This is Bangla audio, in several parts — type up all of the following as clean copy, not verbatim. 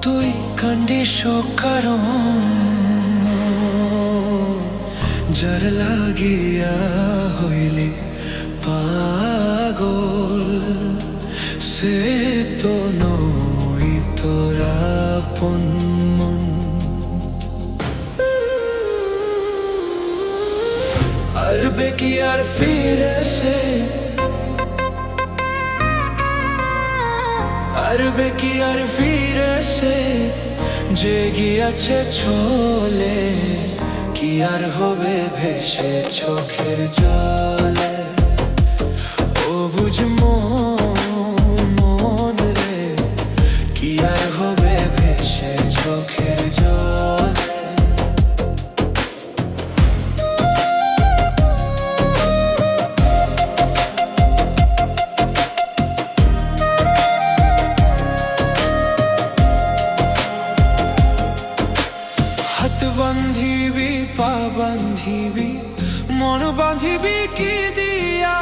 তুই কান্দিস কারণ যার লাগিয়া হইলি পাগল, সে তো নই তোরা আপন মন। আরবে কি আর ফিরে সে, আরবে কি আর ফিরে সে, যে গিয়াছে চলে, কি আর হবে ভেসে চোখের জলে। ও বুঝ মন রে, কি আর হবে ভেসে চোখের জলে। হাত বান্ধিবি পা বান্ধিবি মন বান্ধিবি কি দিয়া,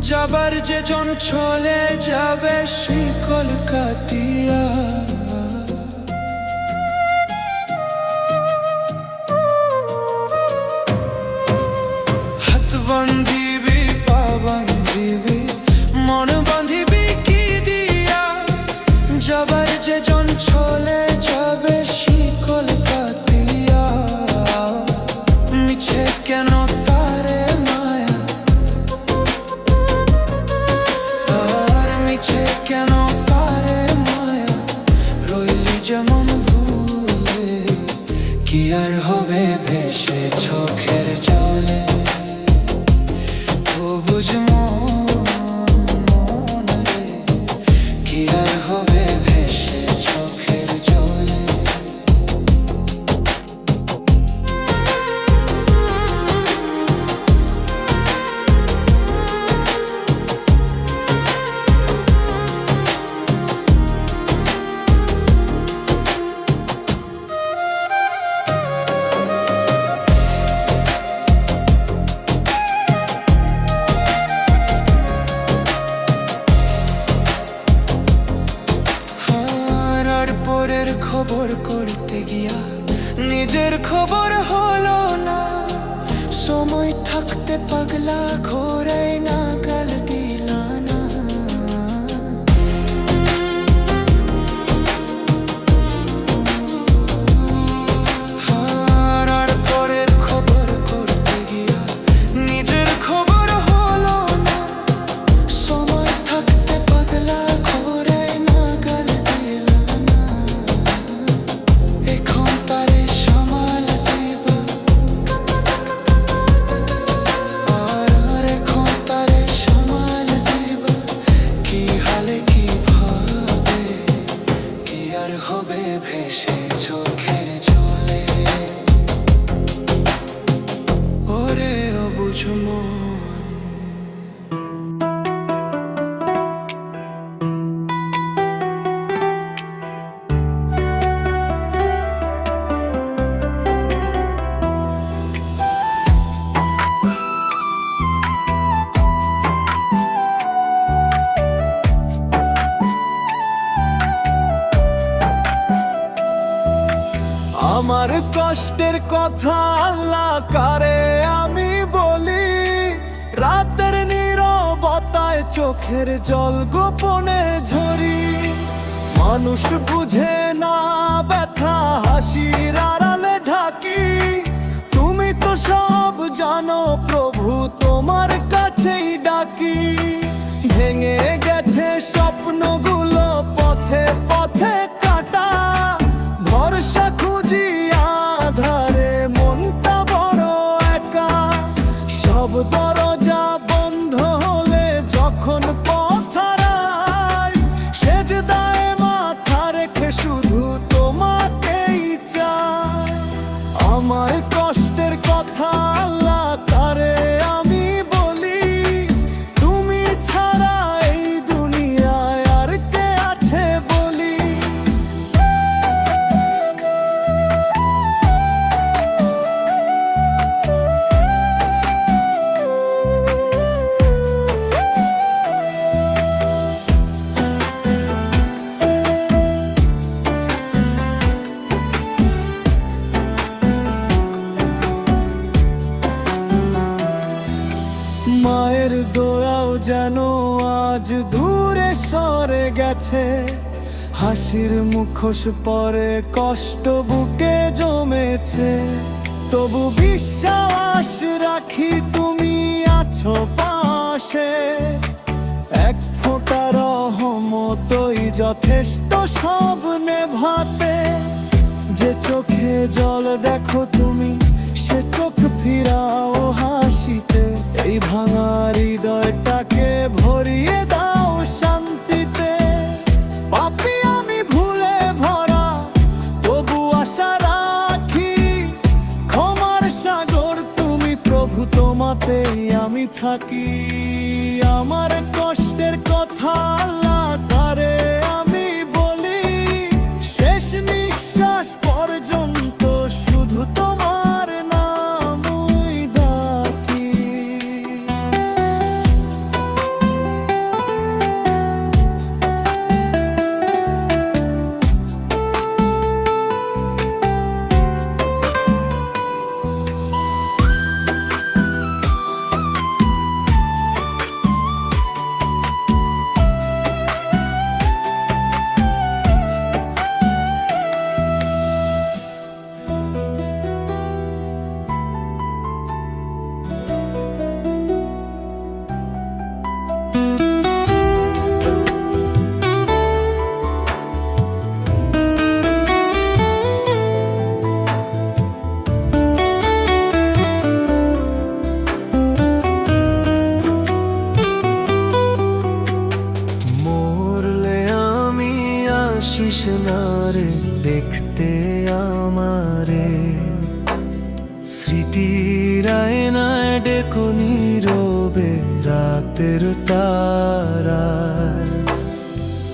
যাবার যে জন চলে যাবে শিকল কাটিয়া। হাত বান্ধিবি পা বান্ধিবি মন বান্ধিবি কি দিয়া, যাবার যে জন চলে যাবে শিকল কাটিয়া। মিছে কেন তারে মায়া, আর মিছে কেন তারে মায়া, রইলি যেমন ভুলে, কি আর হবে ভেসে চোখের জলে। ও বুঝ মন রে, কি আর হবে ভেসে চোখের জলে। পরের খবর করতে গিয়া নিজের খবর হলো না, সময় থাকতে পাগলা ঘোরে না গাল দিলা না। আর পরের খবর করতে গিয়া নিজের খবর হলো না, সময় থাকতে পাগলা ঘোরে না গাল দিলা না। এখন তারে সামাল দিবা, আর এখন তারে সামাল দিবা, কি হালে কি ভাবে, কি আর হবে ভেসে চোখের জলে। ওরে অবুঝ মন। আমার কষ্টের কথা আল্লাহ কারে আমি বলি, রাতের নীরবতায় চোখের জল গোপনে ঝরি। মানুষ বুঝে না ব্যথা হাসির আড়ালে ঢাকি, তুমি তো সব জানো প্রভু তোমার কাছেই ডাকি। ভেঙে গেছে স্বপ্নগুলো পথে পথে কাটা, ভরসা খুঁজি আধারে মনটা বড় একা। সব দরজা বন্ধ হলে যখন পথ হারাই, সেজদায় মাথা রেখে শুধু তোমাকেই চাই। আমার কষ্টের কথা আল্লাহ তারে আমি বলি, তুমি ছাড়া এই দুনিয়ায় আর কে আছে বলি। যেন আজ দূরে সরে গেছে। হাসির মুখোশ পরে কষ্ট বুকে জমেছে। তবু বিশ্বাস রাখি তুমি আছো পাশে। এক ফোঁটা রহমতই যথেষ্ট সব নেভাতে। যে চোখে জল দেখো তুমি, সে চোখ ফিরাও হাসিতে। এই ভাঙা হৃদয়টাকে ভরিয়ে দাও শান্তিতে। পাপী আমি ভুলে ভরা, তবু আশা রাখি। ক্ষমার সাগর তুমি প্রভু, তোমাতেই আমি থাকি। আমার কষ্টের কথা আল্লাহ তারে আমি বলি। শেষ নিঃশ্বাস পর্যন্ত শুধু তোমার নামই ডাকি। আসিস না রে দেখতে আমারে। স্মৃতির আয়নায় ডেকো নীরবে রাতের তারায়।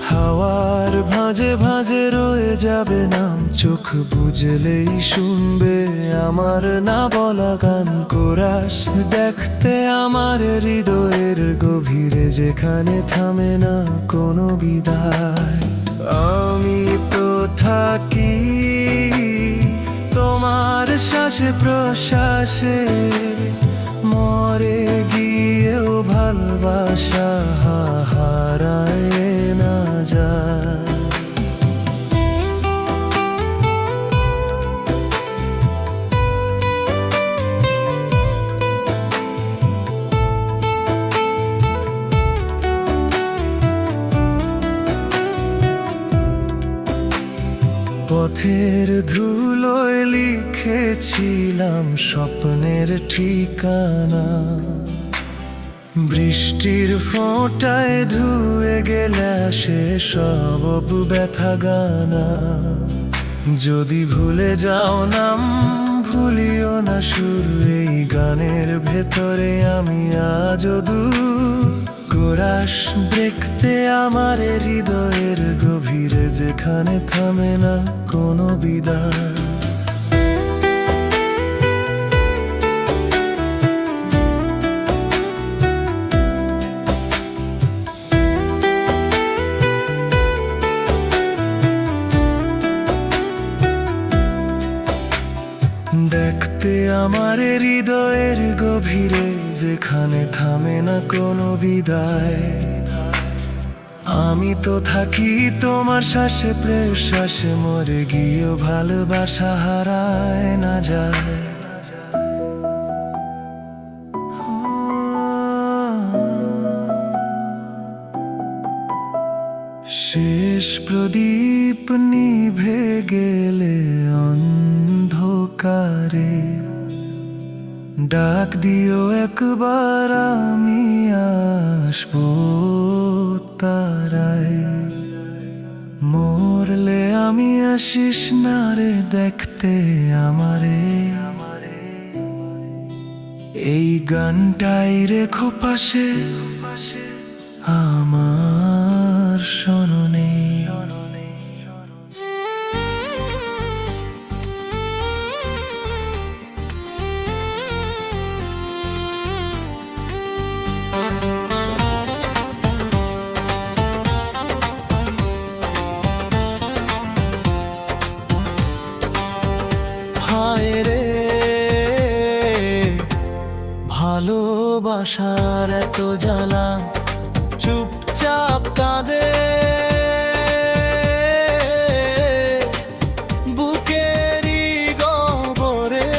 হাওয়ার ভাঁজে ভাঁজে রয়ে যাবে নাম, চোখ বুঝলেই শুনবে আমার না বলা গান। কোরাস দেখতে আমার হৃদয়ের গভীরে, যেখানে থামে না কোনো বিদায়। আমি তো থাকি তোমার শ্বাসে প্রশ্বাসে, মরে গিয়েও ভালোবাসা হারায় না যায়। পথের ধুলোয় লিখেছিলাম স্বপ্নের ঠিকানা। বৃষ্টির ফোঁটায় ধুয়ে গেলে সে সব ব্যথা গানা। যদি ভুলে যাও নাম, ভুলিও না সুর। এই গানের ভেতরে আমি আজও দূর। কোরাস দেখতে আমার হৃদয়ের গভীরে, যেখানে থামে না কোনো বিদায়। দেখতে আমার হৃদয়ের গভীরে, যেখানে থামে না কোনো বিদায়। আমি তো থাকি তোমার শ্বাসে প্রশ্বাসে, মরে গিয়েও ভালোবাসা হারায় না যায়। শেষ প্রদীপ নিভে গেলে অন্ধকারে, ডাক দিও একবার আমি আসবো তারায়। মরলে আমি আসিস না রে দেখতে আমারে। এই গানটাই রেখো পাশে আমার শরণে। হায় রে ভালো ভালোবাসার এত জ্বালা চুপচাপ কাঁদে বুকেরই গহ্বরে।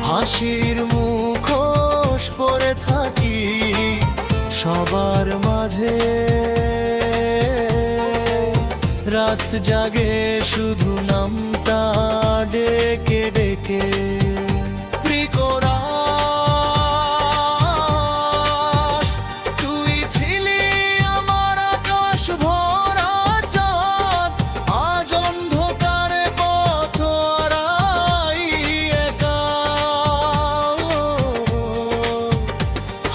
হাসির মুখোশ পরে থাকি সবার মাঝে, রাত জাগে শুধু নামটা ডেকে ডেকে। প্রিকরাস, তুই ছিলি আমার আকাশ ভরা চাঁদ, আজ অন্ধকারে পথ হারাই একা।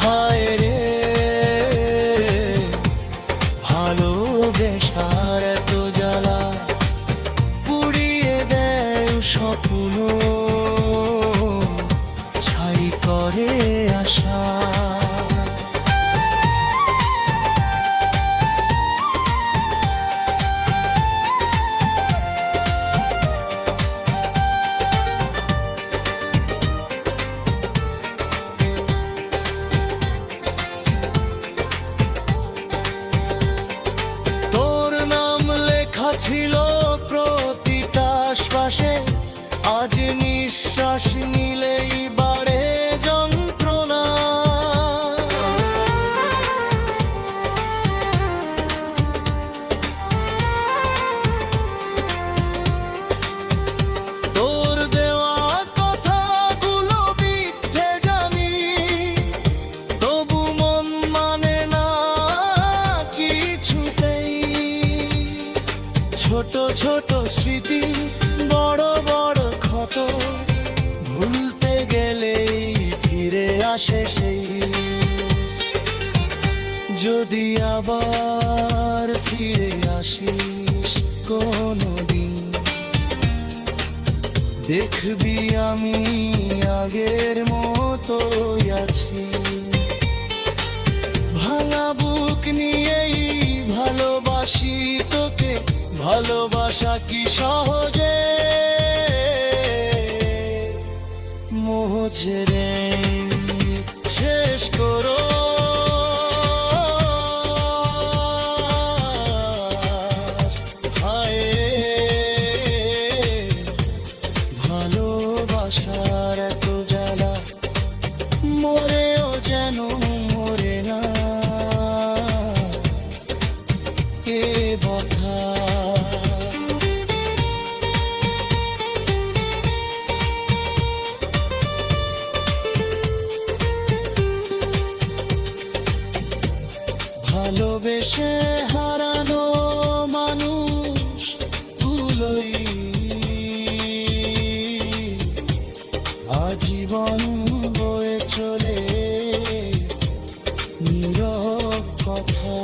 হায় রে ভালোবেসার এত জ্বালা পুড়িয়ে দেয় স্বপ্ন, ছাই করে আশা। তোর নাম লেখা ছিল প্রতিটা শ্বাসে, আজ নিঃশ্বাস নিলেই বাড়ে যন্ত্রণা। তোর দেওয়া কথাগুলো মিথ্যে জানি, তবু মন মানে না কিছুতেই। ছোট ছোট স্মৃতি বড় বড় ক্ষত, ভুলতে গেলেই ফিরে আসে সেই। যদি আবার ফিরে আসিস কোনোদিন, দেখবি আমি আগের মতোই আছি। ভাঙা বুক নিয়েই ভালোবাসি তোকে, ভালোবাসা কি সহজে মুছে রে। শেষ করো হায় ভালোবাসার এত জ্বালা, মরেও যেন মরে না এ ব্যথা। ভালোবেসে হারানো মানুষ গুলোই আজীবন বয়ে চলে নীরব কথা।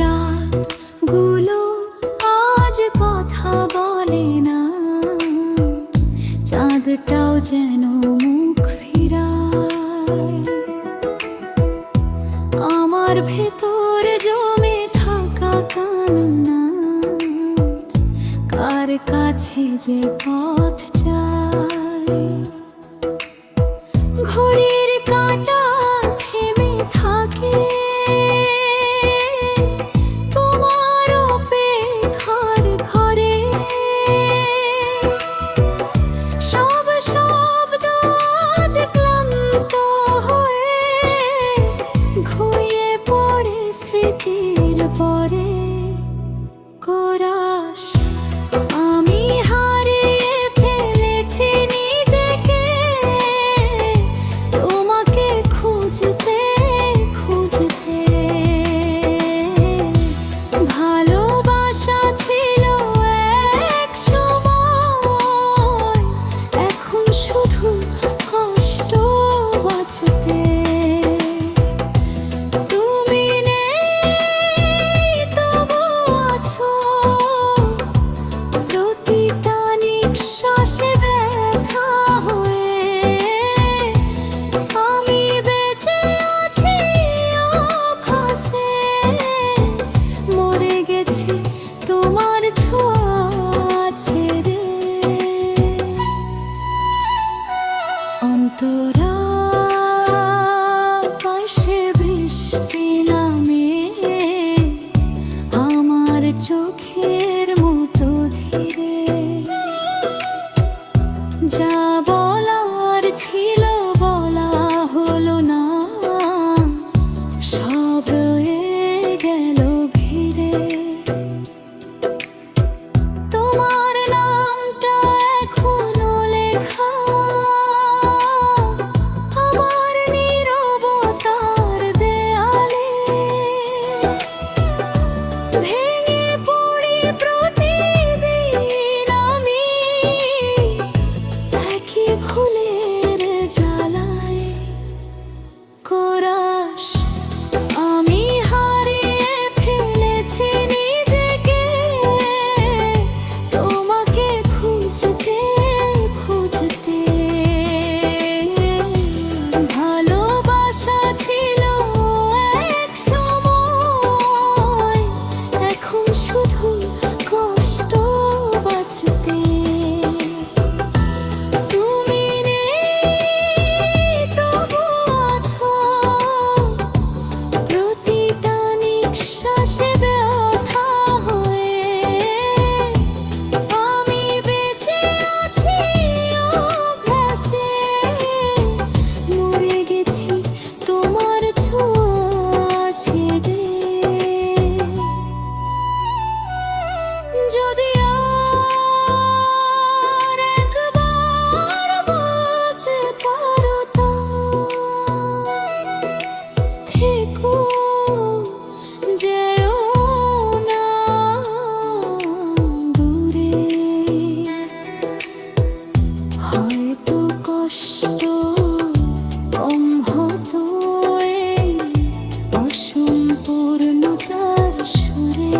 রাতগুলো আজ কথা বলে না, চাঁদটাও যেন মুখ ফিরায়। আমার ভেতর জমে থাকা কান্না, কার কাছে যে পথ চায়। ঘড়ির কাঁটা থেমে থাকে তোমার অপেক্ষার ঘরে। সব শব্দ আজ ক্লান্ত হয়ে ঘুমিয়ে পড়ে স্মৃতির পরে। কোরাস আমি হারিয়ে ফেলে যদি আর একবার বলতে পারো তো থেকো, যেও না দূরে। হয়তো কষ্ট কম হতো এই অসম্পূর্ণতার সুরে।